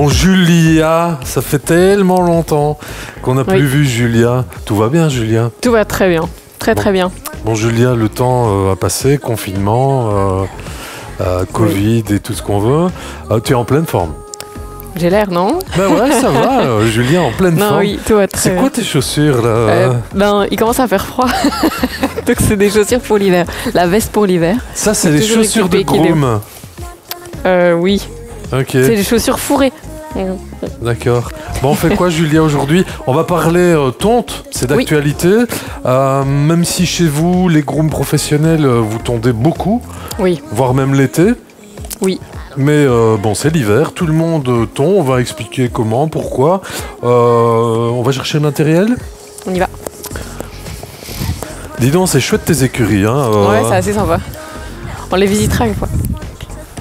Bon, Julia, ça fait tellement longtemps qu'on n'a plus vu Julia. Tout va bien, Julia? Tout va très bien, très bien. Bon, Julia, le temps a passé, confinement, Covid et tout ce qu'on veut. Tu es en pleine forme? J'ai l'air, non? Ben ouais, ça va, Julia, en pleine forme. Oui, tout va très bien. C'est quoi tes chaussures, là? Il commence à faire froid, donc c'est des chaussures pour l'hiver. La veste pour l'hiver. Ça, c'est les chaussures de groom? Oui. Ok. C'est des chaussures fourrées. D'accord. Bon, on fait quoi, Julia, aujourd'hui? On va parler tonte, c'est d'actualité. Même si chez vous, les grooms professionnels, vous tondez beaucoup, voire même l'été. Oui. Mais bon, c'est l'hiver, tout le monde tond, on va expliquer comment, pourquoi. On va chercher le matériel? On y va. Dis donc, c'est chouette tes écuries. Hein, ouais, c'est assez sympa. On les visitera une fois.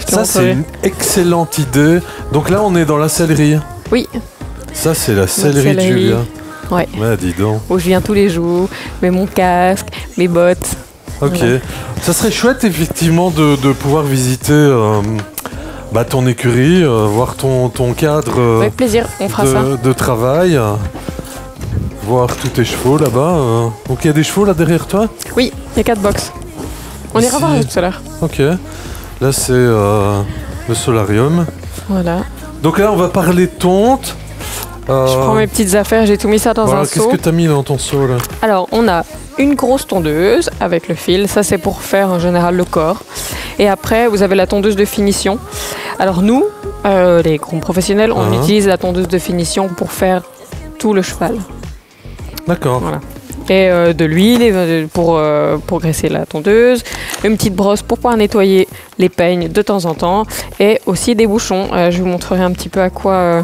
Ça, c'est une excellente idée. Donc là, on est dans la sellerie. Oui. Ça, c'est la sellerie de Julia. Ouais. Ouais, dis donc. Où je viens tous les jours, mets mon casque, mes bottes. Ok. Voilà. Ça serait chouette, effectivement, de pouvoir visiter ton écurie, voir ton cadre avec plaisir. On fera de travail. Voir tous tes chevaux là-bas. Donc, il y a des chevaux là derrière toi? Oui, il y a 4 box. On ira voir tout à l'heure. Ok. Là, c'est le solarium. Voilà. Donc là, on va parler tonte. Je prends mes petites affaires, j'ai tout mis ça dans un seau. Qu'est-ce que tu as mis dans ton seau, là? Alors, on a une grosse tondeuse avec le fil. Ça, c'est pour faire en général le corps. Et après, vous avez la tondeuse de finition. Alors nous, les grooms professionnels, on utilise la tondeuse de finition pour faire tout le cheval. D'accord. Voilà. Et de l'huile pour graisser la tondeuse, une petite brosse pour pouvoir nettoyer les peignes de temps en temps, et aussi des bouchons. Je vous montrerai un petit peu à quoi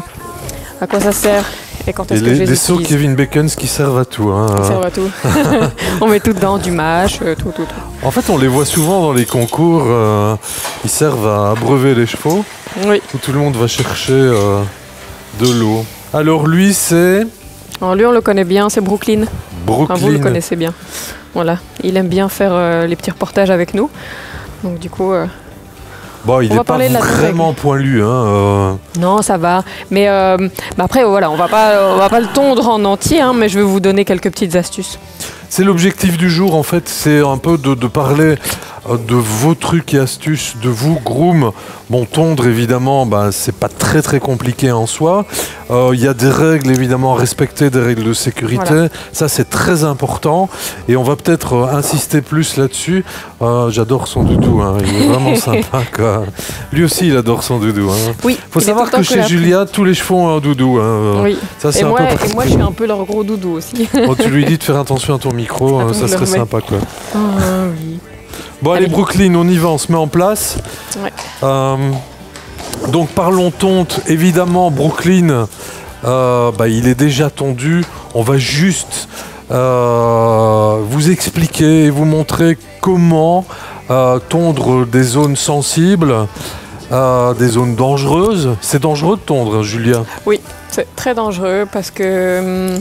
ça sert et quand est-ce que je les utilise. Des seaux Kevin Bacon qui servent à tout. Hein. Qui servent à tout. On met tout dedans, du mâche, tout. En fait, on les voit souvent dans les concours. Ils servent à abreuver les chevaux. Oui. Où tout le monde va chercher de l'eau. Alors lui, c'est... Alors lui, on le connaît bien, c'est Brooklyn. Brooklyn. Enfin, vous le connaissez bien. Voilà. Il aime bien faire les petits reportages avec nous. Donc du coup... Bon, il n'est pas vraiment poilu. Hein, Non, ça va. Mais après, voilà, on va pas le tondre en entier, hein, mais je vais vous donner quelques petites astuces. C'est l'objectif du jour, en fait. C'est un peu de parler de vos trucs et astuces, de vous, groom. Bon, tondre, évidemment, c'est pas très très compliqué en soi. Il y a des règles, évidemment, à respecter, des règles de sécurité. Voilà. Ça, c'est très important. Et on va peut-être insister plus là-dessus. J'adore son doudou, hein. Il est vraiment sympa, quoi. Lui aussi, il adore son doudou. Hein. Oui. Faut savoir que chez Julia, tous les chevaux ont un doudou. Hein. Oui. Ça, et moi, je suis un peu leur gros doudou aussi. Bon, tu lui dis de faire attention à ton micro, ça serait sympa, quoi. Oui. Bon, allez, Brooklyn, on y va, on se met en place. Ouais. Donc, parlons tonte. Évidemment, Brooklyn, il est déjà tondu. On va juste vous expliquer et vous montrer comment tondre des zones sensibles, des zones dangereuses. C'est dangereux de tondre, Julia? Oui, c'est très dangereux parce que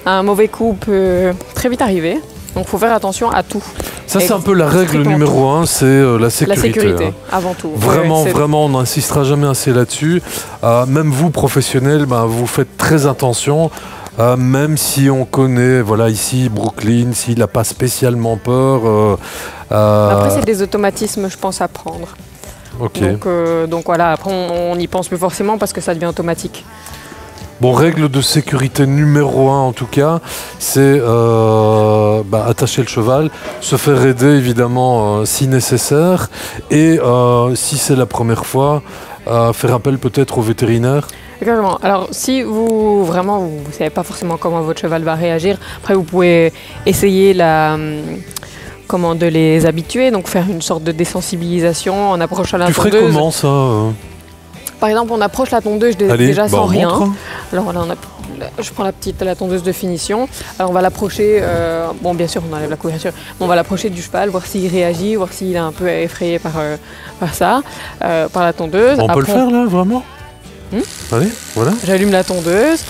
un mauvais coup peut très vite arriver. Donc, il faut faire attention à tout. Ça, c'est un peu la règle numéro 1, c'est la sécurité. La sécurité, avant tout. Vraiment, on n'insistera jamais assez là-dessus. Même vous, professionnels, vous faites très attention. Même si on connaît, voilà, ici, Brooklyn, s'il n'a pas spécialement peur. Après, c'est des automatismes, je pense, à prendre. Ok. Donc voilà, après, on n'y pense plus forcément parce que ça devient automatique. Bon, règle de sécurité numéro 1 en tout cas, c'est attacher le cheval, se faire aider évidemment si nécessaire, et si c'est la première fois, faire appel peut-être au vétérinaire. Exactement. Alors si vous ne savez pas forcément comment votre cheval va réagir, après vous pouvez essayer de les habituer, donc faire une sorte de désensibilisation en approchant la tondeuse. Tu ferais comment ça Par exemple, on approche la tondeuse déjà sans rien. Montre. Alors là, je prends la tondeuse de finition. Alors on va l'approcher, bien sûr on enlève la couverture, mais on va l'approcher du cheval, voir s'il réagit, voir s'il est un peu effrayé par la tondeuse. On peut le faire là, vraiment? Allez, voilà. J'allume la tondeuse,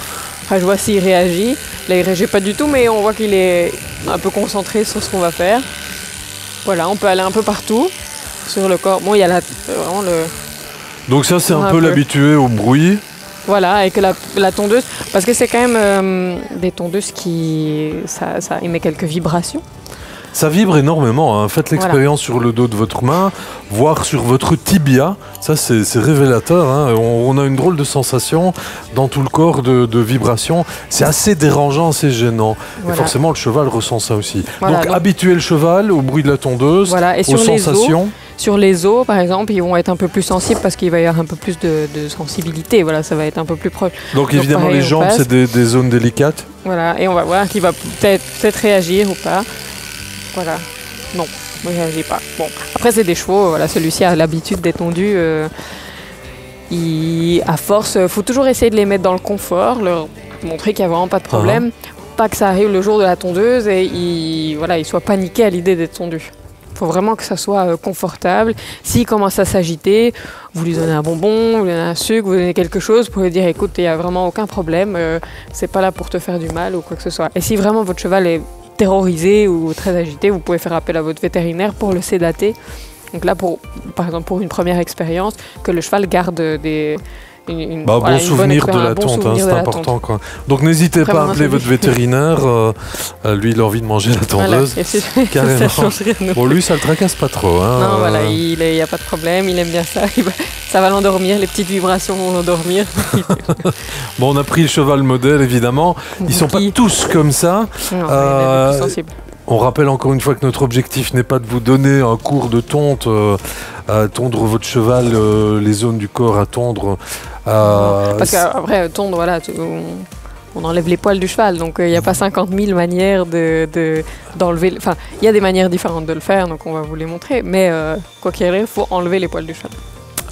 après je vois s'il réagit. Là il réagit pas du tout, mais on voit qu'il est un peu concentré sur ce qu'on va faire. Voilà, on peut aller un peu partout sur le corps. Bon, il y a vraiment le... Donc ça, c'est un peu l'habitué au bruit. Voilà, et que la tondeuse, parce que c'est quand même des tondeuses ça émet quelques vibrations. Ça vibre énormément, hein. Faites l'expérience sur le dos de votre main, voire sur votre tibia, ça c'est révélateur, hein. On a une drôle de sensation dans tout le corps de vibration, c'est assez dérangeant, assez gênant, et forcément le cheval ressent ça aussi. Donc habituer le cheval au bruit de la tondeuse, aux sensations. Sur les os, par exemple, ils vont être un peu plus sensibles parce qu'il va y avoir un peu plus de sensibilité. Voilà, ça va être un peu proche. Donc évidemment, pareil, les jambes, c'est des zones délicates. Voilà, et on va voir qu'il va peut-être réagir ou pas. Voilà. Non, il ne réagit pas. Bon, après, c'est des chevaux. Voilà, celui-ci a l'habitude d'être tondu. À force, il faut toujours essayer de les mettre dans le confort, leur montrer qu'il n'y a vraiment pas de problème. Pas que ça arrive le jour de la tondeuse et il soit paniqué à l'idée d'être tondu. Il faut vraiment que ça soit confortable. S'il commence à s'agiter, vous lui donnez un bonbon, vous lui donnez un sucre, vous lui donnez quelque chose pour lui dire écoute, il n'y a vraiment aucun problème, c'est pas là pour te faire du mal ou quoi que ce soit. Et si vraiment votre cheval est terrorisé ou très agité, vous pouvez faire appel à votre vétérinaire pour le sédater. Donc là, par exemple, pour une première expérience, que le cheval garde bon souvenir de la tonte, hein, c'est important, quoi. Donc n'hésitez pas à appeler votre vétérinaire, lui il a envie de manger la tondeuse, voilà. Carrément. Bon, lui ça le tracasse pas trop, hein. Non, voilà, il n'y a pas de problème, il aime bien ça, ça va l'endormir, les petites vibrations vont l'endormir. Bon, on a pris le cheval modèle évidemment, ils sont pas tous comme ça. Non, il est plus sensible. On rappelle encore une fois que notre objectif n'est pas de vous donner un cours de tonte, tondre votre cheval, les zones du corps à tondre. Parce qu'après, tondre, voilà, on enlève les poils du cheval, donc il n'y a pas 50 000 manières d'enlever. Enfin, il y a des manières différentes de le faire, donc on va vous les montrer, mais quoi qu'il arrive, il faut enlever les poils du cheval.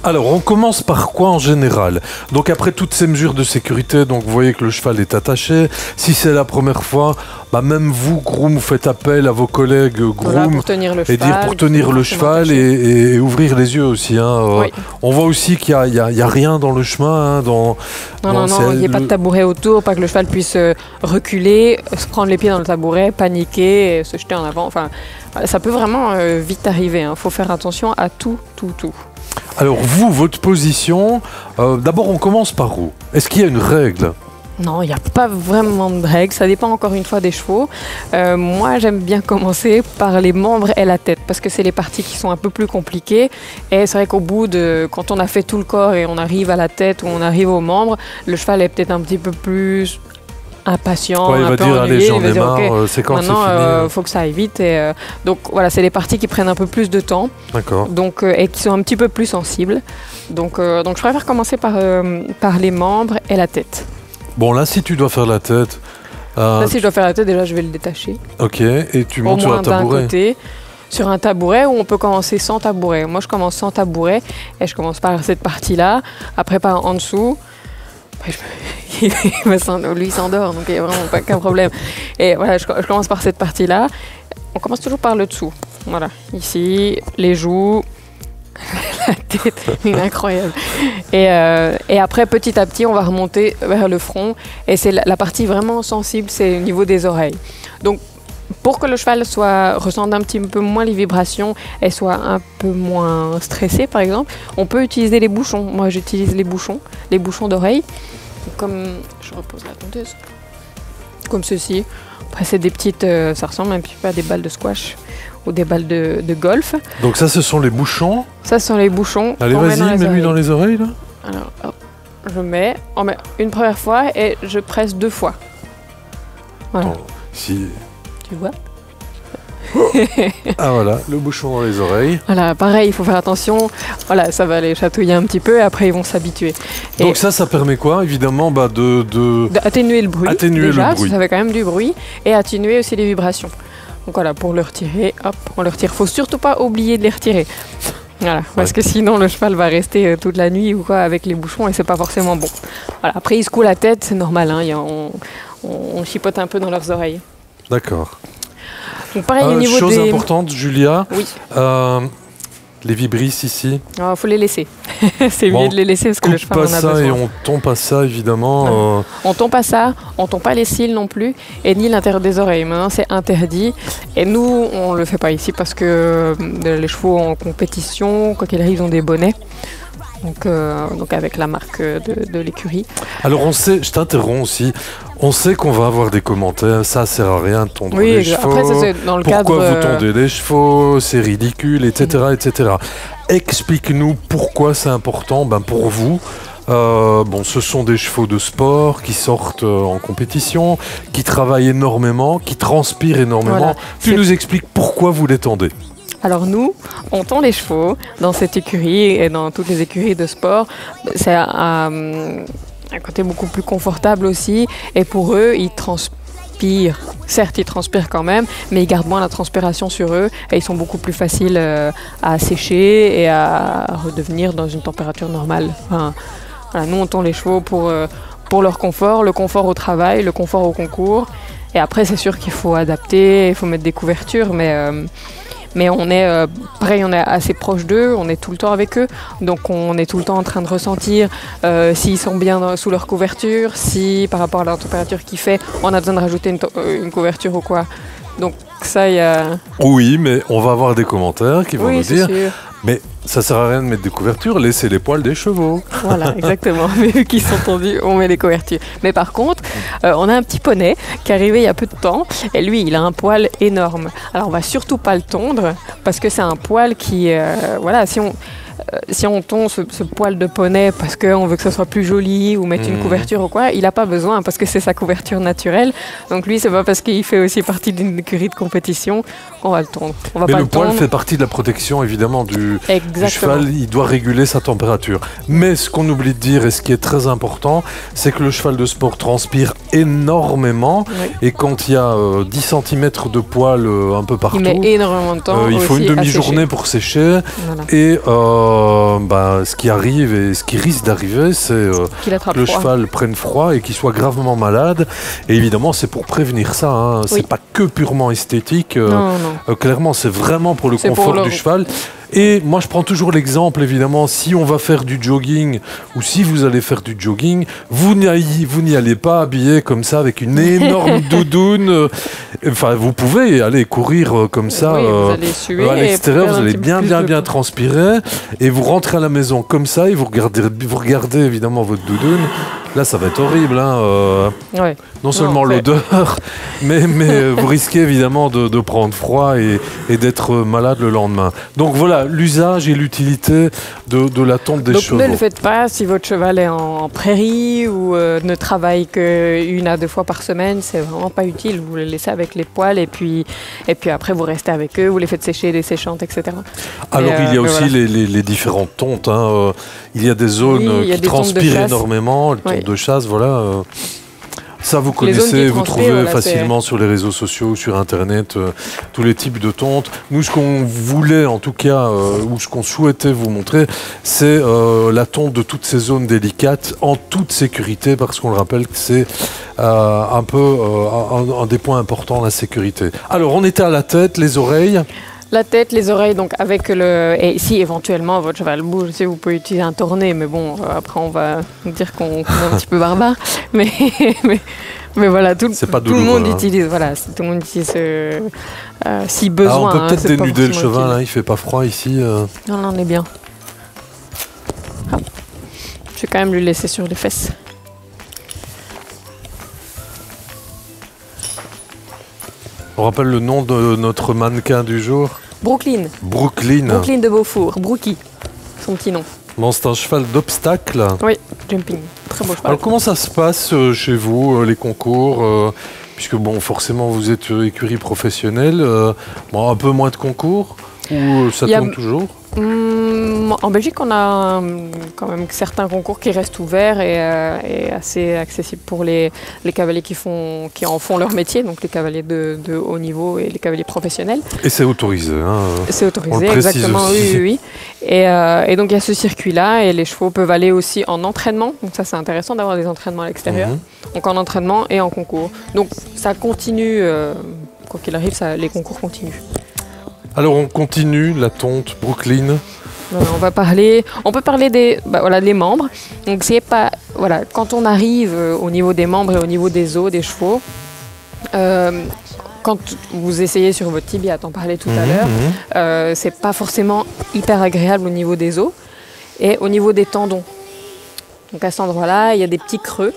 Alors, on commence par quoi en général? Donc, après toutes ces mesures de sécurité, donc vous voyez que le cheval est attaché. Si c'est la première fois, même vous, groom, vous faites appel à vos collègues groom pour tenir le et dire pour tenir le cheval et ouvrir les yeux aussi. Hein. Oui. On voit aussi qu'il n'y a rien dans le chemin. Hein, non, il n'y a pas de tabouret autour, pas que le cheval puisse reculer, se prendre les pieds dans le tabouret, paniquer, et se jeter en avant. Enfin, ça peut vraiment vite arriver. Il faut faire attention à tout. Alors vous, votre position, d'abord on commence par où? Est-ce qu'il y a une règle? Non, il n'y a pas vraiment de règle, ça dépend encore une fois des chevaux. Moi j'aime bien commencer par les membres et la tête, parce que c'est les parties qui sont un peu plus compliquées. Et c'est vrai qu'au bout quand on a fait tout le corps et on arrive à la tête ou on arrive aux membres, le cheval est peut-être un petit peu plus impatient, il va dire allez j'en ai marre, c'est quand c'est fini. Maintenant, faut que ça aille vite. Donc voilà, c'est les parties qui prennent un peu plus de temps. D'accord. Donc et qui sont un petit peu plus sensibles. Donc je préfère commencer par les membres et la tête. Bon là, si tu dois faire la tête. Là, si je dois faire la tête, déjà je vais le détacher. Ok. Et tu montes sur un tabouret. Côté, sur un tabouret où on peut commencer sans tabouret. Moi, je commence sans tabouret et je commence par cette partie-là. Après par en dessous. Lui il s'endort, donc il n'y a vraiment aucun problème. Et voilà, je commence par cette partie-là. On commence toujours par le dessous. Voilà, ici, les joues, la tête, c'est incroyable. Et après, petit à petit, on va remonter vers le front. Et c'est la partie vraiment sensible, c'est au niveau des oreilles. Donc, pour que le cheval ressente un petit peu moins les vibrations et soit un peu moins stressé, par exemple, on peut utiliser les bouchons. Moi, j'utilise les bouchons d'oreilles. Comme je repose la tondeuse, comme ceci. Après, c'est des petites, ça ressemble un petit peu à des balles de squash ou des balles de golf. Donc ça, ce sont les bouchons. Ça, ce sont les bouchons. Allez, vas-y, mets-lui dans les oreilles là. Alors, hop, on met une première fois et je presse 2 fois. Voilà. Attends, si. Tu vois? Ah voilà, le bouchon dans les oreilles. Voilà, pareil, il faut faire attention. Voilà, ça va les chatouiller un petit peu et après ils vont s'habituer. Donc ça permet quoi? Évidemment, d'atténuer le bruit. Ça fait quand même du bruit et atténuer aussi les vibrations. Donc voilà, pour le retirer, hop, on le retire. Faut surtout pas oublier de les retirer. Voilà, parce que sinon le cheval va rester toute la nuit ou quoi avec les bouchons et c'est pas forcément bon. Voilà, après ils secouent la tête, c'est normal, hein, on chipote un peu dans leurs oreilles. D'accord. Donc pareil, au niveau chose importante, Julia. Oui. Les vibrisses ici. Il faut les laisser. C'est mieux de les laisser parce que le cheval en a besoin. On coupe pas ça et on tombe pas ça, évidemment. On tombe pas ça, on tombe pas les cils non plus, et ni l'intérieur des oreilles. Maintenant, c'est interdit. Et nous, on le fait pas ici parce que les chevaux en compétition, quoi qu'il arrive, ils ont des bonnets. donc avec la marque de l'écurie. Alors on sait, je t'interromps aussi, on sait qu'on va avoir des commentaires, ça sert à rien de tondre Oui, les chevaux, après ça c'est dans le pourquoi cadre... vous tondez les chevaux, c'est ridicule, etc. etc. Explique-nous pourquoi c'est important pour vous. Bon, ce sont des chevaux de sport qui sortent en compétition, qui travaillent énormément, qui transpirent énormément. Voilà. Tu nous expliques pourquoi vous les tondez. Alors nous, on tond les chevaux dans cette écurie et dans toutes les écuries de sport. C'est un côté beaucoup plus confortable aussi. Et pour eux, ils transpirent. Certes, ils transpirent quand même, mais ils gardent moins la transpiration sur eux et ils sont beaucoup plus faciles à sécher et à redevenir dans une température normale. Enfin, voilà, nous, on tond les chevaux pour leur confort, le confort au travail, le confort au concours. Et après, c'est sûr qu'il faut adapter, il faut mettre des couvertures, mais on est, pareil, on est assez proche d'eux, on est tout le temps avec eux, donc on est tout le temps en train de ressentir s'ils sont bien sous leur couverture, si par rapport à la température qu'il fait, on a besoin de rajouter une couverture ou quoi. Donc ça, il y a... Oui, mais on va avoir des commentaires qui vont nous dire sûr. mais ça sert à rien de mettre des couvertures, laissez les poils des chevaux. Voilà, exactement. Mais vu qu'ils sont tendus, on met les couvertures. Mais par contre, on a un petit poney qui est arrivé il y a peu de temps. Et lui, il a un poil énorme. Alors, on va surtout pas le tondre parce que c'est un poil qui... voilà, si on tond ce poil de poney parce qu'on veut que ce soit plus joli ou mettre une couverture ou quoi, il n'a pas besoin parce que c'est sa couverture naturelle. Donc lui, c'est pas parce qu'il fait aussi partie d'une écurie de compétition qu'on va le tondre. On va Mais pas le le poil tondre. fait partie de la protection évidemment du Exactement. cheval, il doit réguler sa température. Mais ce qu'on oublie de dire et ce qui est très important, c'est que le cheval de sport transpire énormément Oui. et quand il y a 10 cm de poil un peu partout, Il met énormément de temps. il faut aussi une à demi-journée sécher. pour sécher. Voilà. Et ce qui arrive et ce qui risque d'arriver, c'est Qu'il attrape que le froid. cheval prenne froid et qu'il soit gravement malade. Et évidemment, c'est pour prévenir ça. Hein. C'est Oui. pas que purement esthétique. Non, non. Clairement, c'est vraiment pour le C'est confort pour du cheval. Et moi, je prends toujours l'exemple, évidemment, si on va faire du jogging ou si vous allez faire du jogging, vous n'y allez pas habillé comme ça avec une énorme doudoune. Enfin, vous pouvez aller courir comme ça Oui, vous allez suer à et l'extérieur, perdre vous un allez petit peu bien plus de- transpirer et vous rentrez à la maison comme ça et vous regardez évidemment votre doudoune. Là, ça va être horrible. Hein, Ouais. non seulement c'est- l'odeur, mais vous risquez évidemment de prendre froid et d'être malade le lendemain. Donc voilà, l'usage et l'utilité de la tonte des Donc chevaux. ne le faites pas si votre cheval est en prairie ou ne travaille qu'une à deux fois par semaine, c'est vraiment pas utile. Vous les laissez avec les poils et puis après vous restez avec eux, vous les faites sécher des séchantes, etc. Alors il y a mais aussi voilà. les différentes tontes. Hein. Il y a des zones Oui, il y a qui des tontes de transpirent chasse. énormément, les Oui. tontes de chasse, voilà. Ça, vous Les zones connaissez, qui vous transpirent, trouvez voilà, facilement sur les réseaux sociaux, sur Internet, tous les types de tontes. Nous, ce qu'on voulait, en tout cas, ou ce qu'on souhaitait vous montrer, c'est la tonte de toutes ces zones délicates, en toute sécurité, parce qu'on le rappelle que c'est un peu un des points importants, la sécurité. Alors, on était à la tête, les oreilles. La tête, les oreilles, donc avec le... Et si éventuellement votre cheval bouge, si vous pouvez utiliser un tourné, mais bon, après on va dire qu'on est un petit peu barbare. Mais voilà, C'est pas tout le monde douloureux, hein. utilise, voilà, tout le monde utilise si Ah, besoin. on peut hein, peut-être c'est pas dénuder le forcément cheval, utile. hein, il fait pas froid ici. Non, on est bien. Hop. Je vais quand même lui laisser sur les fesses. On rappelle le nom de notre mannequin du jour, Brooklyn. Brooklyn. Brooklyn de Beaufour. Brookie, son petit nom. Bon, c'est un cheval d'obstacle. Oui, jumping. Très beau cheval. Alors comment ça se passe chez vous, les concours puisque bon, forcément vous êtes écurie professionnelle, bon, un peu moins de concours ou ça Il y a- tourne toujours? En Belgique, on a quand même certains concours qui restent ouverts et assez accessibles pour les cavaliers qui en font leur métier, donc les cavaliers de haut niveau et les cavaliers professionnels. Et c'est autorisé, hein. C'est On autorisé, le précise exactement, aussi. oui. Et donc il y a ce circuit-là et les chevaux peuvent aller aussi en entraînement. Donc ça, c'est intéressant d'avoir des entraînements à l'extérieur. Mhm. Donc en entraînement et en concours. Donc ça continue, quoi qu'il arrive, les concours continuent. Alors on continue la tonte Brooklyn. Voilà, on peut parler des membres. Donc c'est pas, voilà, quand on arrive au niveau des membres et au niveau des os des chevaux, quand vous essayez sur votre tibia, t'en parlais tout à l'heure, c'est pas forcément hyper agréable au niveau des os. et au niveau des tendons. Donc à cet endroit-là, il y a des petits creux.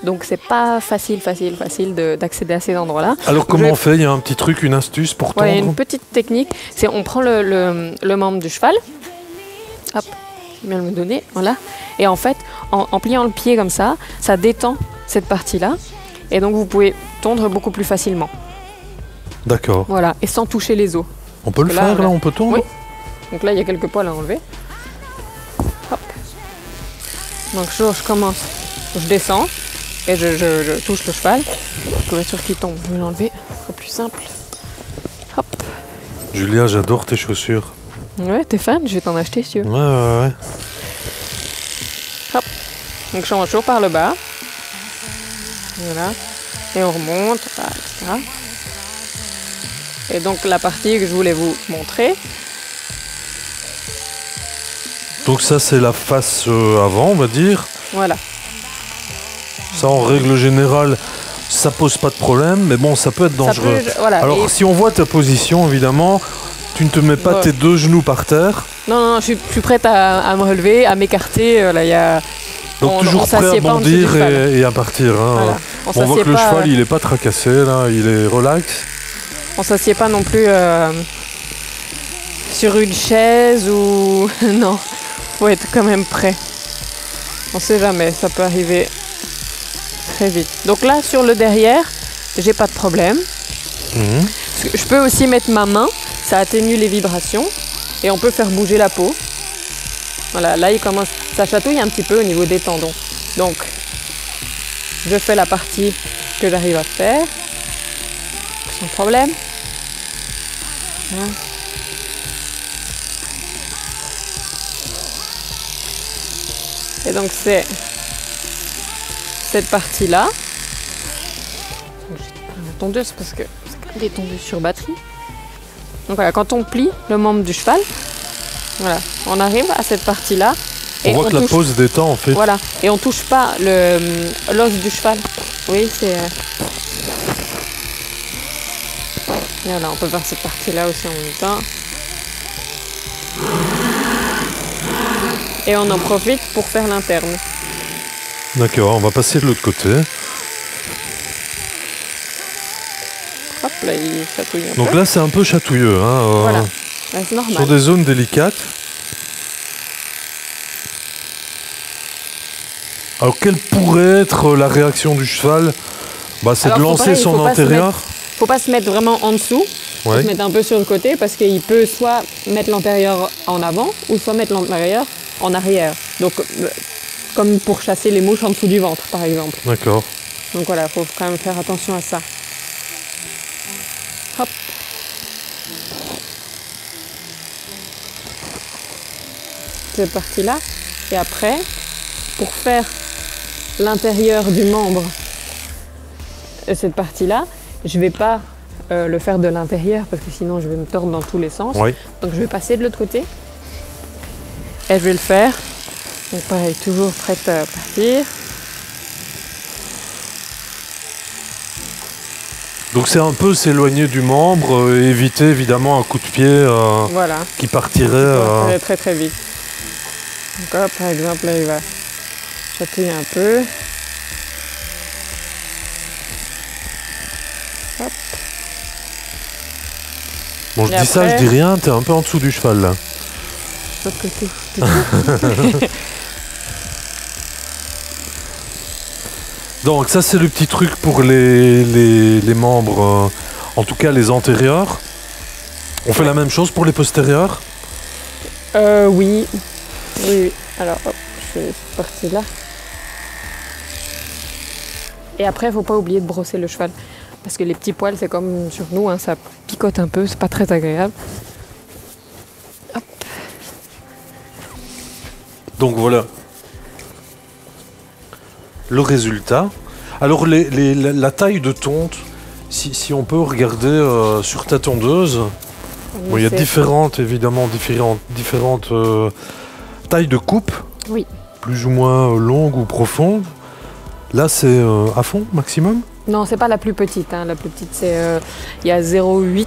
Donc c'est pas facile d'accéder à ces endroits-là. Alors comment on fait? Il y a un petit truc, une astuce pour tendre? Il y a une petite technique, c'est on prend le membre du cheval, hop, je viens de me donner, voilà. Et en fait, en pliant le pied comme ça détend cette partie-là. Et donc vous pouvez tondre beaucoup plus facilement. D'accord. Voilà, et sans toucher les os. On peut le faire là, on peut tondre? Oui. Donc là, il y a quelques poils à enlever. Hop. Donc je commence, je descends. Et je touche le cheval pour être sûr qu'il tombe. Je vais l'enlever, ce sera plus simple. Hop. Julia, j'adore tes chaussures. Ouais, t'es fan, je vais t'en acheter si tu veux. Ouais. Hop. Donc je commence toujours par le bas. Voilà. Et on remonte, voilà, etc. Et donc la partie que je voulais vous montrer. Donc ça, c'est la face avant, on va dire. Voilà. Ça, en règle générale, ça pose pas de problème, mais bon, ça peut être dangereux. Voilà. Alors, si on voit ta position, évidemment, tu ne te mets pas tes deux genoux par terre. Non, je suis prête à me relever, à m'écarter. Là, y a... Donc, toujours prêt à bondir et à partir. Hein. Voilà. On voit que le cheval, il n'est pas tracassé, là, il est relax. On s'assied pas non plus sur une chaise ou... Non, faut être quand même prêt. On sait jamais, ça peut arriver très vite. Donc là, sur le derrière, j'ai pas de problème. Je peux aussi mettre ma main, ça atténue les vibrations et on peut faire bouger la peau. Voilà, là il commence, ça chatouille un petit peu au niveau des tendons. Donc, je fais la partie que j'arrive à faire sans problème. Voilà. Et donc c'est cette partie-là. Je vais prendre la tondeuse parce que c'est quand même des tondeuses sur batterie. Donc voilà, quand on plie le membre du cheval, voilà, on arrive à cette partie-là. On voit que la pose détend en fait. Voilà, et on touche pas l'os du cheval. Oui, c'est... Voilà, on peut faire cette partie-là aussi en même temps. Et on en profite pour faire l'interne. D'accord, on va passer de l'autre côté. Hop, là, il chatouille un peu. Donc là, c'est un peu chatouilleux. Hein, voilà, c'est normal. Sur des zones délicates. Alors, quelle pourrait être la réaction du cheval? C'est de lancer son antérieur. Faut pas se mettre vraiment en dessous. Faut se mettre un peu sur le côté parce qu'il peut soit mettre l'antérieur en avant ou soit mettre l'antérieur en arrière. Donc, comme pour chasser les mouches en dessous du ventre, par exemple. D'accord. Donc voilà, il faut quand même faire attention à ça. Hop. Cette partie-là. Et après, pour faire l'intérieur du membre, cette partie-là, je ne vais pas le faire de l'intérieur parce que sinon je vais me tordre dans tous les sens. Oui. Donc je vais passer de l'autre côté. Et je vais le faire. Donc pareil, toujours prête à partir. Donc c'est un peu s'éloigner du membre, éviter évidemment un coup de pied voilà. Qui partirait très très vite. Donc hop, par exemple, là il va chatouiller un peu. Hop. Bon, je dis ça, je dis rien, t'es un peu en dessous du cheval là. Sauf que t'es Donc ça c'est le petit truc pour les membres, en tout cas les antérieurs. On fait la même chose pour les postérieurs? Oui. Oui. Alors hop, je fais cette partie là. Et après, il ne faut pas oublier de brosser le cheval. Parce que les petits poils, c'est comme sur nous, hein, ça picote un peu, c'est pas très agréable. Hop. Donc voilà. Le résultat. Alors la taille de tonte, si on peut regarder sur ta tondeuse, bon, il y a différentes tailles de coupe, oui. Plus ou moins longues ou profondes. Là c'est à fond maximum? Non, c'est pas la plus petite. Hein. La plus petite, c'est il y a 0,8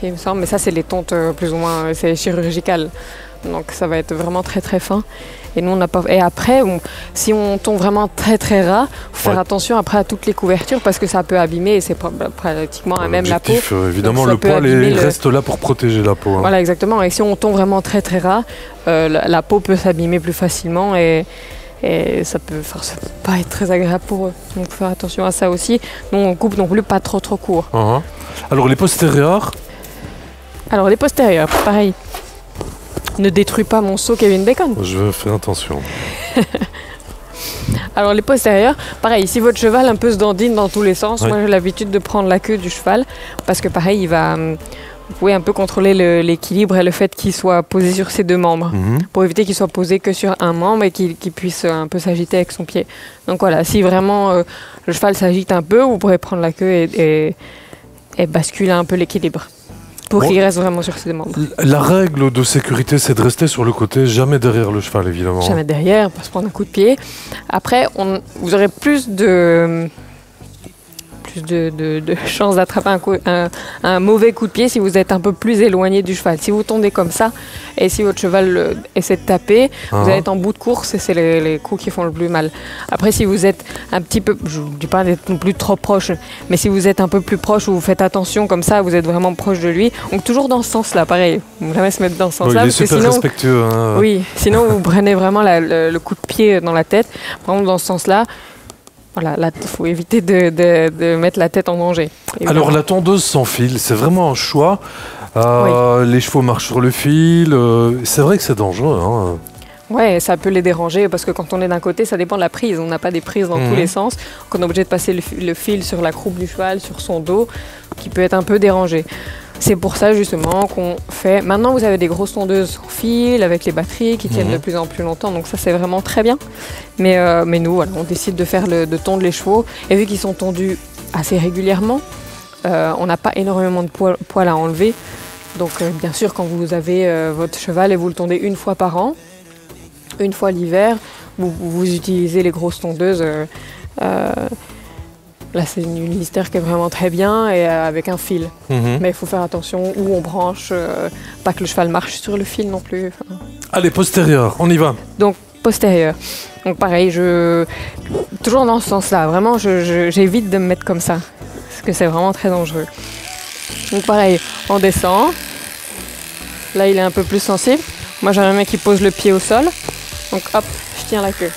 il me semble, mais ça c'est les tontes plus ou moins, c'est chirurgical. Donc ça va être vraiment très très fin. Et nous, on n'a pas. Et après, si on tombe vraiment très très ras, faut faire attention après à toutes les couvertures parce que ça peut abîmer et c'est pratiquement à même la peau. Évidemment, le poil reste là pour protéger la peau. Hein. Voilà, exactement. Et si on tombe vraiment très très ras, la peau peut s'abîmer plus facilement et ça peut pas être très agréable pour eux. Donc, faut faire attention à ça aussi. Donc, on coupe non plus pas trop court. Alors, les postérieurs. Alors, les postérieurs, pareil. Ne détruis pas mon seau Kevin Bacon. Je vais faire attention. Alors les postérieurs, pareil, si votre cheval un peu se dandine dans tous les sens, moi j'ai l'habitude de prendre la queue du cheval parce que pareil, vous pouvez un peu contrôler l'équilibre et le fait qu'il soit posé sur ses deux membres pour éviter qu'il soit posé que sur un membre et qu'il puisse un peu s'agiter avec son pied. Donc voilà, si vraiment le cheval s'agite un peu, vous pourrez prendre la queue et basculer un peu l'équilibre. Pour qu'il reste vraiment sur ses membres. La règle de sécurité, c'est de rester sur le côté, jamais derrière le cheval, évidemment. Jamais derrière, pas se prendre un coup de pied. Après, vous aurez plus de chances d'attraper un mauvais coup de pied si vous êtes un peu plus éloigné du cheval. Si vous tombez comme ça, et si votre cheval essaie de taper, vous allez être en bout de course et c'est les coups qui font le plus mal. Après, si vous êtes un petit peu, je ne dis pas d'être non plus trop proche, mais si vous êtes un peu plus proche ou vous faites attention comme ça, vous êtes vraiment proche de lui. Donc toujours dans ce sens-là, pareil. Ne jamais se mettre dans ce sens-là. Il est super respectueux. Hein. Oui, sinon vous prenez vraiment le coup de pied dans la tête. Vraiment dans ce sens-là. Voilà, là, il faut éviter de mettre la tête en danger. Évidemment. Alors, la tondeuse sans fil, c'est vraiment un choix. Les chevaux marchent sur le fil. C'est vrai que c'est dangereux. Hein. Ouais, ça peut les déranger parce que quand on est d'un côté, ça dépend de la prise. On n'a pas des prises dans tous les sens. Donc, on est obligé de passer le fil sur la croupe du cheval, sur son dos, qui peut être un peu dérangé. C'est pour ça justement qu'on fait... Maintenant, vous avez des grosses tondeuses sans fil avec les batteries qui tiennent de plus en plus longtemps. Donc ça, c'est vraiment très bien. Mais nous, voilà, on décide de tondre les chevaux. Et vu qu'ils sont tondus assez régulièrement, on n'a pas énormément de poils à enlever. Donc bien sûr, quand vous avez votre cheval et vous le tondez une fois par an, une fois l'hiver, vous utilisez les grosses tondeuses. Là, c'est une Lister qui est vraiment très bien et avec un fil. Mais il faut faire attention où on branche, pas que le cheval marche sur le fil non plus. Allez, postérieur, on y va. Donc, postérieur. Donc, pareil, toujours dans ce sens-là. Vraiment, j'évite de me mettre comme ça. Parce que c'est vraiment très dangereux. Donc, pareil, on descend. Là, il est un peu plus sensible. Moi, j'aimerais bien qu'il pose le pied au sol. Donc, hop, je tiens la queue.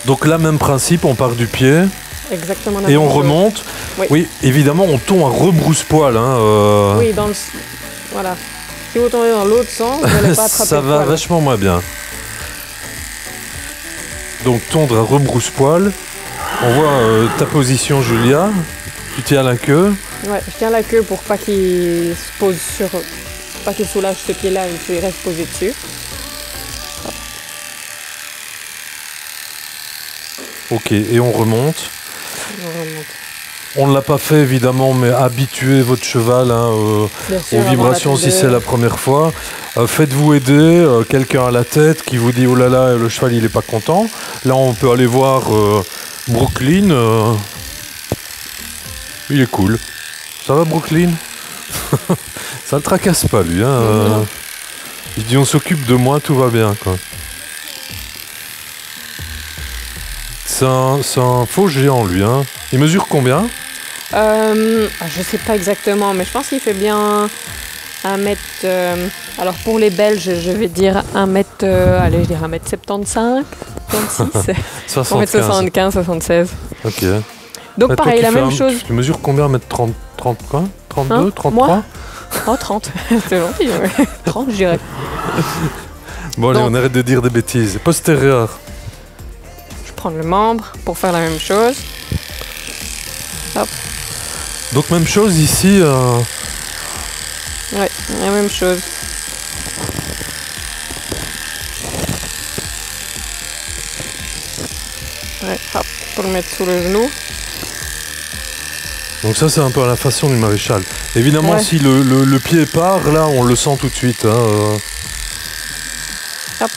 Donc là, même principe, on part du pied. Exactement. Et on remonte. Oui, évidemment, on tond à rebrousse-poil. Hein, Oui, voilà. Si vous tombez dans l'autre sens, vous n'allez pas attraper ça va vachement moins bien. Donc tondre à rebrousse-poil. On voit ta position, Julia. Tu tiens la queue. Ouais, je tiens la queue pour pas qu'il se pose sur... Pas qu'il soulage ce pied-là, il reste posé dessus. Ok, et on remonte. On ne l'a pas fait évidemment, mais habituez votre cheval aux vibrations si c'est la première fois. Faites-vous aider, quelqu'un à la tête qui vous dit oh là là, le cheval il est pas content. Là on peut aller voir Brooklyn. Il est cool. Ça va Brooklyn? Ça le tracasse pas lui. Hein, il dit on s'occupe de moi, tout va bien quoi. C'est un faux géant, lui. Hein. Il mesure combien? Je sais pas exactement, mais je pense qu'il fait bien 1 mètre... alors pour les Belges, je vais dire 1 mètre... allez, je dirais 1 mètre 75, 76. 1 mètre 75, 76. Ok. Donc pareil, la même chose. Tu mesures combien? 1 mètre 30 quoi? 32, hein, 33 moi Oh, 30. C'est gentil, ouais. 30, je dirais. Bon, allez, on arrête de dire des bêtises. Postérieur. Prendre le membre pour faire la même chose. Hop. Donc même chose ici. Ouais, la même chose. Ouais, hop, pour le mettre sous le genou. Donc ça c'est un peu à la façon du maréchal. Évidemment si le pied part, là on le sent tout de suite. Hein, Hop.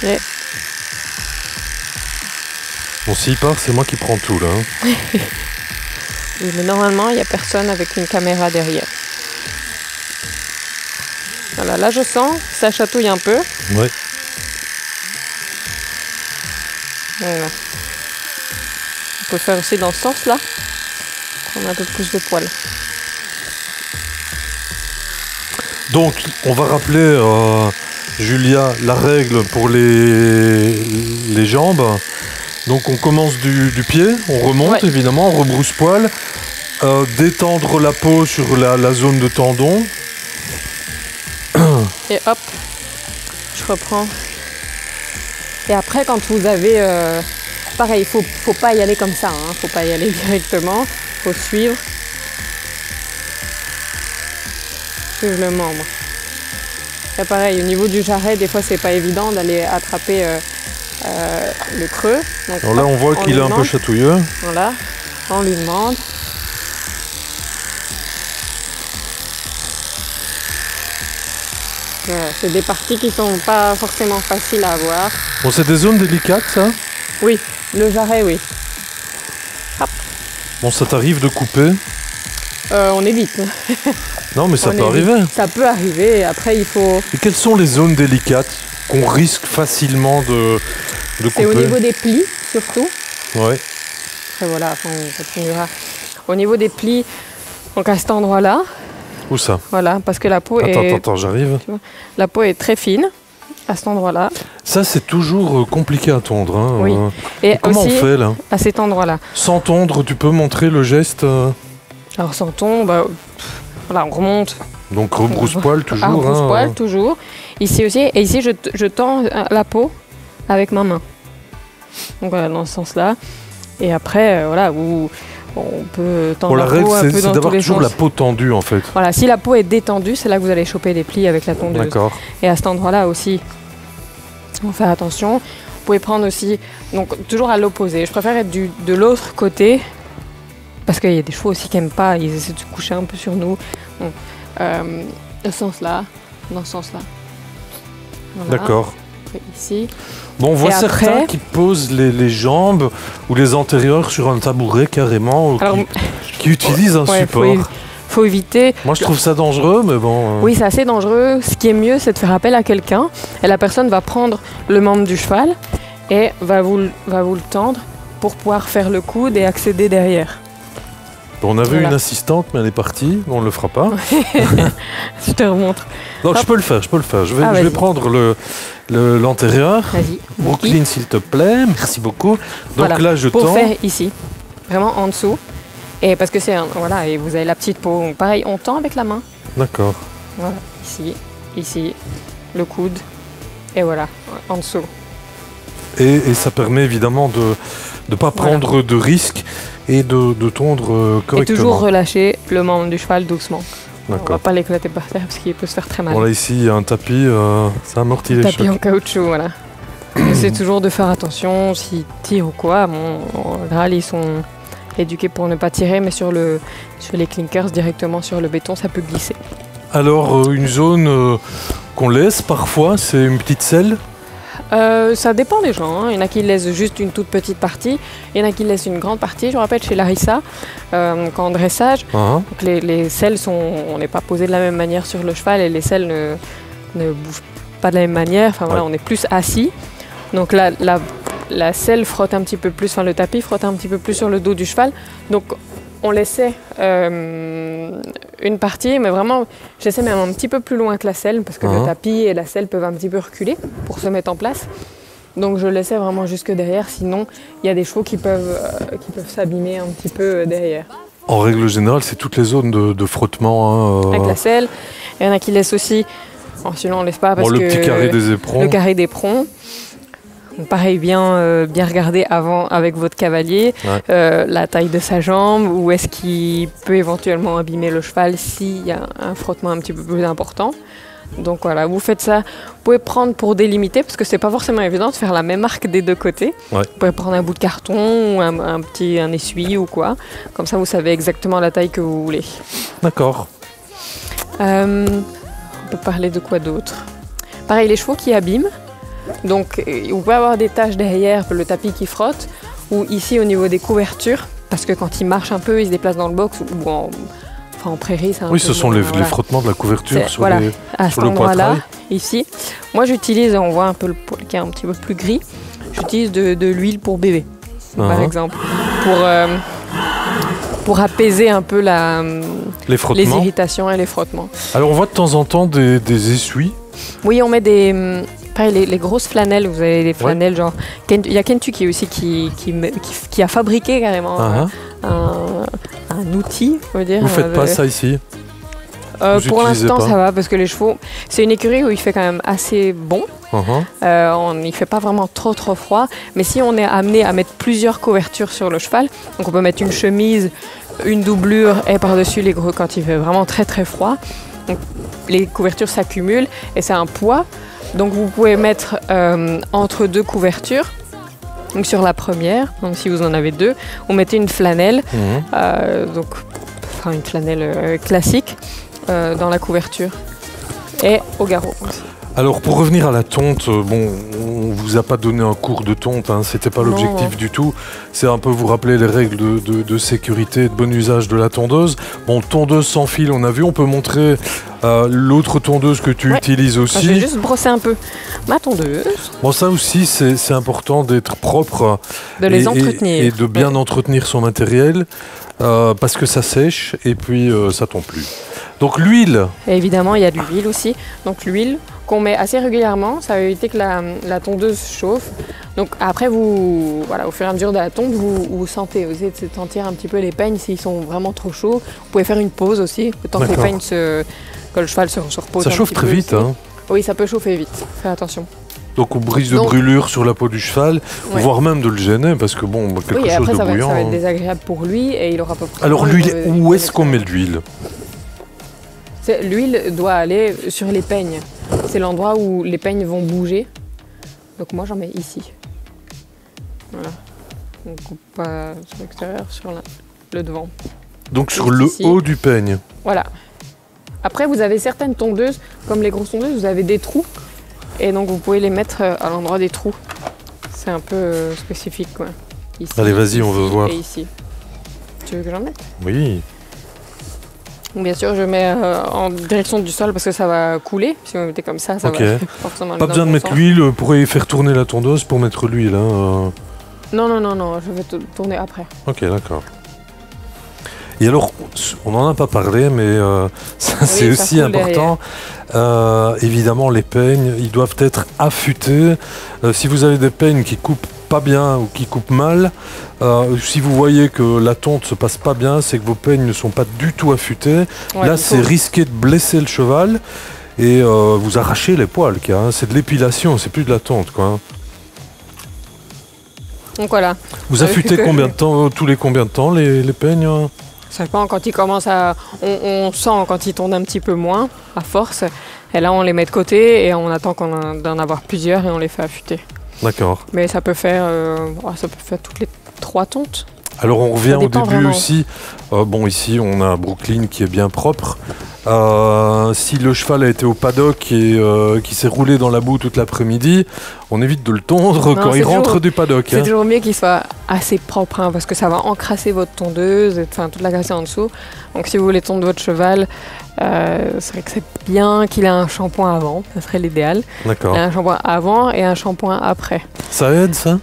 Yeah. Bon s'il part, c'est moi qui prends tout là. Hein. Oui, mais normalement, il n'y a personne avec une caméra derrière. Voilà, là je sens, ça chatouille un peu. Ouais. Voilà. On peut faire aussi dans ce sens-là. Prendre un peu plus de poils. Donc, on va rappeler, Julia, la règle pour les jambes. Donc, on commence du pied, on remonte évidemment, on rebrousse poil. Détendre la peau sur la zone de tendon. Et hop, je reprends. Et après, quand vous avez... pareil, faut pas y aller comme ça, hein, faut pas y aller directement. Faut suivre. Suivre le membre. Et pareil, au niveau du jarret, des fois, c'est pas évident d'aller attraper le creux. Donc, alors là, on voit qu'il est un peu chatouilleux. Voilà, on lui demande. Voilà, c'est des parties qui sont pas forcément faciles à avoir. Bon, c'est des zones délicates, ça? Oui, le jarret, oui. Hop. Bon, ça t'arrive de couper? On évite. Non, mais ça On peut arriver. Ça peut arriver, après il faut... Et quelles sont les zones délicates qu'on risque facilement de couper? C'est au niveau des plis, surtout. Ouais. Après voilà, on continuera. Au niveau des plis, donc à cet endroit-là. Où ça? Voilà, parce que la peau Attends, j'arrive. La peau est très fine, à cet endroit-là. Ça, c'est toujours compliqué à tondre. Hein. Oui. Et comment aussi, on fait, là? À cet endroit-là. Sans tondre, tu peux montrer le geste? Alors sans tondre, bah, voilà, on remonte. Donc rebrousse-poil toujours. Rebrousse-poil toujours. Ici aussi, et ici je tends la peau avec ma main. Donc voilà, dans ce sens-là. Et après, voilà, on peut tendre la la règle, peau un peu c'est dans d'avoir tous les toujours sens. la peau tendue, en fait. Voilà, si la peau est détendue, c'est là que vous allez choper des plis avec la tondeuse. D'accord. Et à cet endroit-là aussi, on fait attention. Vous pouvez prendre aussi, donc toujours à l'opposé. Je préfère être de l'autre côté, parce qu'il y a des chevaux aussi qui n'aiment pas, ils essaient de se coucher un peu sur nous. Donc, dans ce sens-là, dans ce sens-là. Voilà. D'accord. Ici. Bon, on voit Et certains après, qui posent les jambes ou les antérieurs sur un tabouret carrément, ou alors, qui utilisent un support. Faut éviter. Moi, je trouve ça dangereux, mais bon... Oui, c'est assez dangereux. Ce qui est mieux, c'est de faire appel à quelqu'un. Et la personne va prendre le membre du cheval et va vous le tendre pour pouvoir faire le coude et accéder derrière. On avait Voilà. une assistante, mais elle est partie. On ne le fera pas. Je te remontre. Donc, je peux le faire. Je vais vas-y. prendre l'antérieur. Vas-y. Brooklyn, s'il te plaît. Merci beaucoup. Donc Voilà. là, je Pour tends. faire ici, vraiment en dessous. Et parce que voilà, et vous avez la petite peau. Donc, pareil, on tend avec la main. D'accord. Voilà, ici, le coude. Et voilà, en dessous. Et ça permet évidemment de ne pas prendre de risques et de tondre correctement. Et toujours relâcher le membre du cheval doucement. On va D'accord. pas l'éclater par terre parce qu'il peut se faire très mal. Bon, là, ici, il y a un tapis. Ça amortit les Tapis chocs. en caoutchouc, voilà. C'est toujours de faire attention s'ils tirent ou quoi. Bon, en général, ils sont éduqués pour ne pas tirer, mais sur les clinkers, directement sur le béton, ça peut glisser. Alors, une zone qu'on laisse parfois, c'est une petite selle. Ça dépend des gens. Hein. Il y en a qui laissent juste une toute petite partie. Il y en a qui laissent une grande partie. Je me rappelle chez Larissa, qu'en dressage, donc les selles on n'est pas posé de la même manière sur le cheval et les selles ne bougent pas de la même manière. Enfin voilà, on est plus assis. Donc la selle frotte un petit peu plus, enfin le tapis frotte un petit peu plus sur le dos du cheval. Donc on laissait une partie, mais vraiment, je laissais même un petit peu plus loin que la selle, parce que le tapis et la selle peuvent un petit peu reculer pour se mettre en place. Donc je laissais vraiment jusque derrière, sinon il y a des chevaux qui peuvent s'abîmer un petit peu derrière. En règle générale, c'est toutes les zones de frottement. Avec la selle. Il y en a qui laissent aussi, sinon on laisse pas parce le que... petit carré des éperons. Le carré d'éperon. Pareil, bien regarder avant avec votre cavalier la taille de sa jambe, ou est-ce qu'il peut éventuellement abîmer le cheval s'il y a un frottement un petit peu plus important. Donc voilà, vous faites ça. Vous pouvez prendre pour délimiter, parce que c'est pas forcément évident de faire la même marque des deux côtés. Ouais. Vous pouvez prendre un bout de carton ou un essuie ou quoi. Comme ça, vous savez exactement la taille que vous voulez. D'accord. On peut parler de quoi d'autre? Pareil, les chevaux qui abîment. Donc, vous pouvez avoir des taches derrière, le tapis qui frotte, ou ici au niveau des couvertures, parce que quand il marche un peu, il se déplace dans le box ou en prairie, c'est un Oui, peu ce sont moins, les frottements de la couverture sur, voilà, à sur cet le endroit-là, poitrail. ici. Moi, j'utilise, on voit un peu le poil qui est un petit peu plus gris, j'utilise de l'huile pour bébé, par exemple, pour apaiser un peu Les frottements. les irritations et les frottements. Alors on voit de temps en temps des essuies. Oui, on met pareil, les grosses flanelles, vous avez des flanelles genre... Il y a Kentucky aussi qui a fabriqué carrément un outil, on va dire. Vous faites pas ça ici? Pour l'instant, ça va, parce que les chevaux... C'est une écurie où il fait quand même assez bon. Il ne fait pas vraiment trop froid. Mais si on est amené à mettre plusieurs couvertures sur le cheval, donc on peut mettre une chemise, une doublure et par-dessus les gros quand il fait vraiment très froid. Donc, les couvertures s'accumulent et c'est un poids. Donc vous pouvez mettre entre deux couvertures. Donc sur la première, donc si vous en avez deux, vous mettez une flanelle, une flanelle classique dans la couverture et au garrot aussi. Alors pour revenir à la tonte, on vous a pas donné un cours de tonte, hein, c'était pas l'objectif du tout. C'est un peu vous rappeler les règles de sécurité et de bon usage de la tondeuse. Bon, tondeuse sans fil, on a vu, on peut montrer l'autre tondeuse que tu utilises aussi. Je vais juste brosser un peu ma tondeuse. Bon, ça aussi, c'est important d'être propre. De les entretenir. Et de bien entretenir son matériel, parce que ça sèche et puis ça tombe plus. Donc l'huile. Et évidemment, il y a de l'huile aussi. Donc l'huile qu'on met assez régulièrement, ça va éviter que la tondeuse chauffe. Donc après, au fur et à mesure de la tonte, vous sentez, vous essayez de sentir un petit peu les peignes s'ils sont vraiment trop chauds. Vous pouvez faire une pause aussi, le temps que les peignes que le cheval se repose. Ça chauffe très vite, hein? Oui, ça peut chauffer vite. Faites attention. Donc on brise de brûlure sur la peau du cheval, voire même de le gêner, parce que quelque chose de bouillant. Ça va être désagréable pour lui et il aura pas. Alors l'huile, où est-ce qu'on met de l'huile? L'huile doit aller sur les peignes. C'est l'endroit où les peignes vont bouger. Donc moi j'en mets ici. Voilà. On coupe pas sur l'extérieur, sur le devant. Donc sur le haut du peigne. Voilà. Après vous avez certaines tondeuses, comme les grosses tondeuses, vous avez des trous. Et donc vous pouvez les mettre à l'endroit des trous. C'est un peu spécifique quoi. Ici, allez vas-y, on veut voir. Et ici. Tu veux que j'en mette? Oui. Bien sûr, je mets en direction du sol parce que ça va couler. Si vous mettez comme ça, ça va forcément. Pas besoin de mettre l'huile, vous pourrez faire tourner la tondeuse pour mettre l'huile. Hein. Non, je vais tourner après. Ok, d'accord. Et alors, on n'en a pas parlé, mais ça c'est aussi important. Évidemment, les peignes, ils doivent être affûtés. Si vous avez des peignes qui coupent pas bien ou qui coupent mal, si vous voyez que la tonte se passe pas bien, c'est que vos peignes ne sont pas du tout affûtés. Là, c'est risqué de blesser le cheval et vous arrachez les poils. Hein. C'est de l'épilation, c'est plus de la tonte, quoi. Donc voilà. Vous affûtez combien de temps, tous les combien de temps les peignes? Ça dépend, quand ils commencent à... On sent quand ils tournent un petit peu moins, à force. Et là, on les met de côté et on attend d'en avoir plusieurs et on les fait affûter. D'accord. Mais ça peut faire toutes les 3 tontes. Alors on revient au début vraiment. aussi. Ici on a Brooklyn qui est bien propre. Si le cheval a été au paddock et qui s'est roulé dans la boue toute l'après-midi, on évite de le tondre quand il rentre du paddock. C'est toujours mieux qu'il soit assez propre, hein, parce que ça va encrasser votre tondeuse, toute la graisse en dessous. Donc si vous voulez tondre votre cheval, c'est vrai que c'est bien qu'il ait un shampoing avant, ça serait l'idéal. D'accord. Un shampoing avant et un shampoing après. Ça aide ça?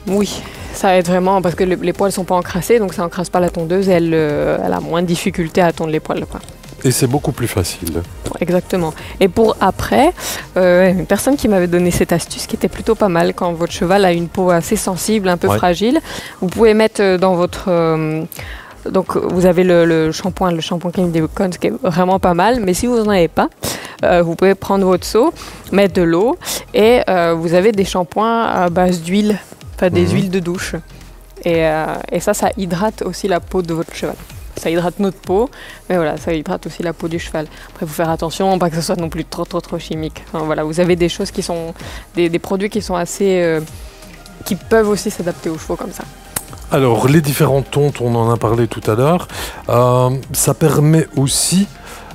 Oui. Ça aide vraiment parce que les poils ne sont pas encrassés, donc ça n'encrasse pas la tondeuse et elle a moins de difficulté à tondre les poils. Quoi. Et c'est beaucoup plus facile. Exactement. Et pour après, une personne qui m'avait donné cette astuce qui était plutôt pas mal quand votre cheval a une peau assez sensible, un peu fragile, vous pouvez mettre dans votre... donc vous avez le shampoing Candy Cons qui est vraiment pas mal, mais si vous n'en avez pas, vous pouvez prendre votre seau, mettre de l'eau et vous avez des shampoings à base d'huile. Enfin, des huiles de douche. Et ça hydrate aussi la peau de votre cheval. Ça hydrate notre peau, mais voilà, ça hydrate aussi la peau du cheval. Après, il faut faire attention, pas que ce soit non plus trop chimique. Enfin, voilà, vous avez des choses qui sont... des produits qui sont assez... qui peuvent aussi s'adapter aux chevaux comme ça. Alors, les différentes tontes, on en a parlé tout à l'heure. Ça permet aussi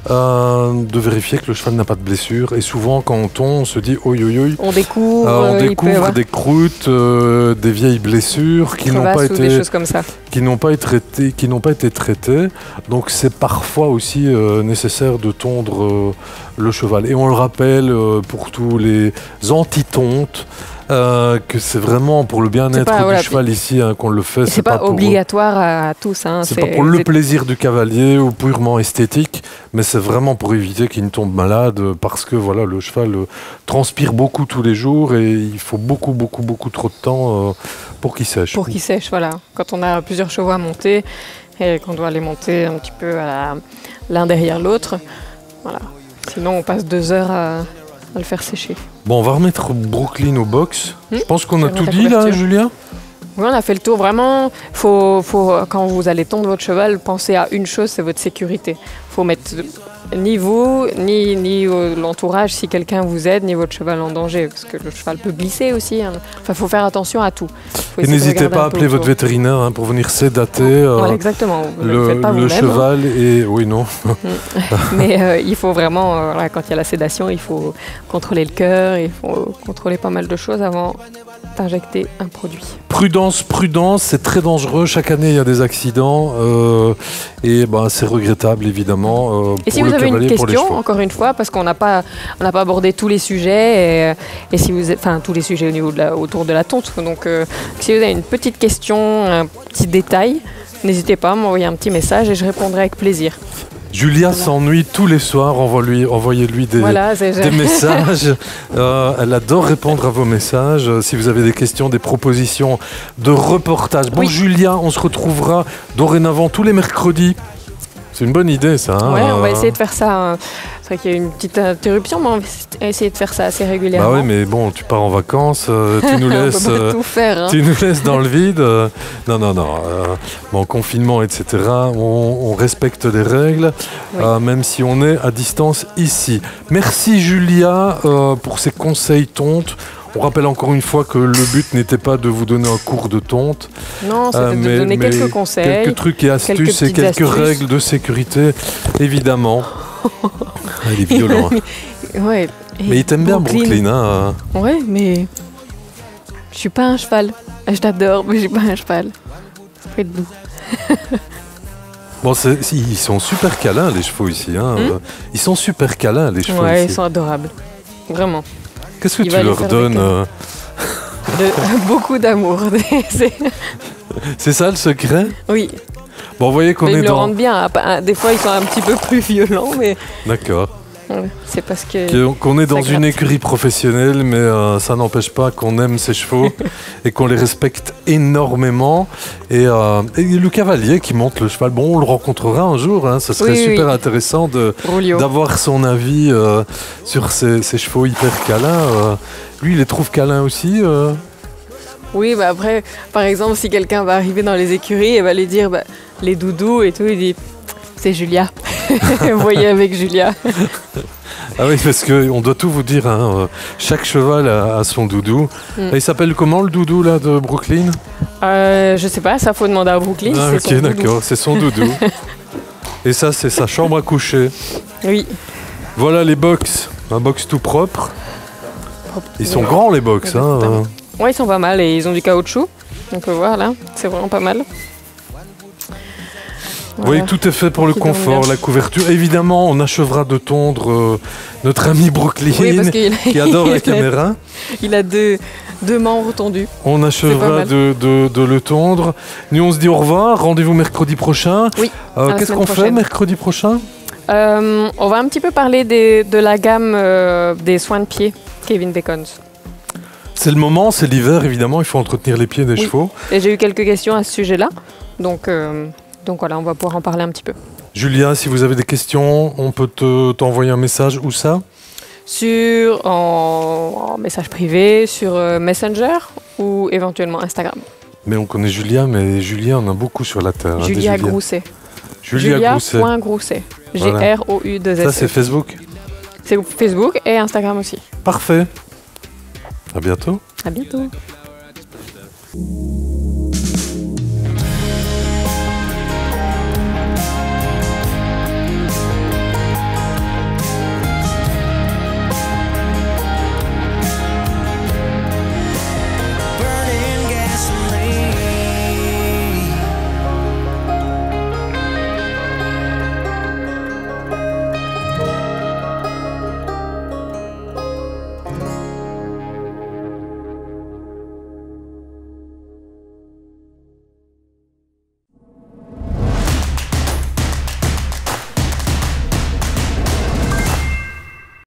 de vérifier que le cheval n'a pas de blessure. Et souvent, quand on tombe, on se dit oi, oi, oi. On découvre, On découvre des croûtes, des vieilles blessures qui n'ont pas des choses comme ça. qui n'ont pas été traitées. Donc c'est parfois aussi nécessaire de tondre le cheval. Et on le rappelle pour tous les anti-tontes, que c'est vraiment pour le bien-être du cheval ici qu'on le fait. C'est pas obligatoire à tous. Hein, c'est pas pour le plaisir du cavalier ou purement esthétique, mais c'est vraiment pour éviter qu'il ne tombe malade, parce que voilà, le cheval transpire beaucoup tous les jours et il faut beaucoup trop de temps pour qu'il sèche. Pour qu'il sèche, voilà. Quand on a plusieurs chevaux à monter et qu'on doit les monter un petit peu l'un derrière l'autre, voilà. Sinon on passe 2 heures à le faire sécher. Bon, on va remettre Brooklyn au box. Je pense qu'on a tout dit là, Julia. Oui, on a fait le tour. Vraiment, faut, quand vous allez tondre votre cheval, pensez à une chose, c'est votre sécurité. Il faut mettre ni vous, ni l'entourage, si quelqu'un vous aide, ni votre cheval en danger, parce que le cheval peut glisser aussi. Hein. Enfin, il faut faire attention à tout. Et n'hésitez pas à appeler votre vétérinaire pour venir sédater voilà, exactement. le cheval. Et oui, non. Mais il faut vraiment, quand il y a la sédation, il faut contrôler le cœur, il faut contrôler pas mal de choses avant d'injecter un produit. Prudence, c'est très dangereux. Chaque année, il y a des accidents et c'est regrettable, évidemment. Et si vous avez une question, encore une fois, parce qu'on n'a pas abordé tous les sujets, et si vous tous les sujets au niveau autour de la tonte. Donc, si vous avez une petite question, un petit détail, n'hésitez pas à m'envoyer un petit message et je répondrai avec plaisir. Julia s'ennuie tous les soirs, envoyez-lui des messages. Elle adore répondre à vos messages. Si vous avez des questions, des propositions de reportages. Bon, Julia, on se retrouvera dorénavant tous les mercredis. C'est une bonne idée, ça. Hein, on va essayer de faire ça. C'est vrai qu'il y a une petite interruption, mais on va essayer de faire ça assez régulièrement. Bah oui, mais bon, tu pars en vacances, tu nous laisses, on peut pas tout faire, hein. Tu nous laisses dans le vide. Non. Bon, confinement, etc. On respecte les règles, même si on est à distance ici. Merci Julia pour ces conseils tontes. On rappelle encore une fois que le but n'était pas de vous donner un cours de tonte. Non, c'était de donner quelques conseils. Quelques trucs et astuces et quelques règles de sécurité, évidemment. Il est violent. Ouais. Mais il t'aime bien, Brooklyn. Hein. Ouais, mais je suis pas un cheval. Je t'adore, mais je suis pas un cheval. Ça fait de doux. Bon, ils sont super câlins, les chevaux ici. Hein. Ils sont super câlins, les chevaux ici. Ouais, ils sont adorables. Vraiment. Qu'est-ce que tu leur donnes Beaucoup d'amour. C'est ça le secret? Oui. Bon, vous voyez qu'on est ils me le rendent bien. Des fois, ils sont un petit peu plus violents, mais... D'accord. C'est parce que... Qu'on est dans une écurie professionnelle, mais ça n'empêche pas qu'on aime ces chevaux et qu'on les respecte énormément. Et le cavalier qui monte le cheval, bon, on le rencontrera un jour. Hein, ce serait super intéressant d'avoir son avis sur ces chevaux hyper câlins. Lui, il les trouve câlins aussi Oui, après, par exemple, si quelqu'un va arriver dans les écuries et va lui dire les doudous et tout, il dit c'est Julia. Vous voyez avec Julia. Ah oui, parce qu'on doit tout vous dire. Hein. Chaque cheval a son doudou. Et il s'appelle comment le doudou là de Brooklyn? Je sais pas, ça faut demander à Brooklyn. Ah, ok, d'accord, c'est son doudou. Et ça, c'est sa chambre à coucher. Oui. Voilà les box. Un box tout propre. Ils sont grands les box. Hein. Ouais, ils sont pas mal et ils ont du caoutchouc. Donc voilà, c'est vraiment pas mal. Voilà. Oui, tout est fait pour le confort, la couverture. Évidemment, on achèvera de tondre notre ami Brooklyn, qui adore la caméra. Il a deux membres tondus. On achèvera de le tondre. Nous, on se dit au revoir. Rendez-vous mercredi prochain. Oui. Qu'est-ce qu'on fait mercredi prochain? On va un petit peu parler de la gamme des soins de pied Kevin Bacons. C'est le moment, c'est l'hiver, évidemment. Il faut entretenir les pieds des chevaux. Et j'ai eu quelques questions à ce sujet-là. Donc voilà, on va pouvoir en parler un petit peu. Julia, si vous avez des questions, on peut t'envoyer un message. Où ça? En message privé, sur Messenger ou éventuellement Instagram. Mais on connaît Julia, mais Julia, on a beaucoup sur la terre. Julia Grousset. Julia.Grousset. G-R-O-U-2-S. Ça, c'est Facebook? C'est Facebook et Instagram aussi. Parfait. À bientôt. À bientôt.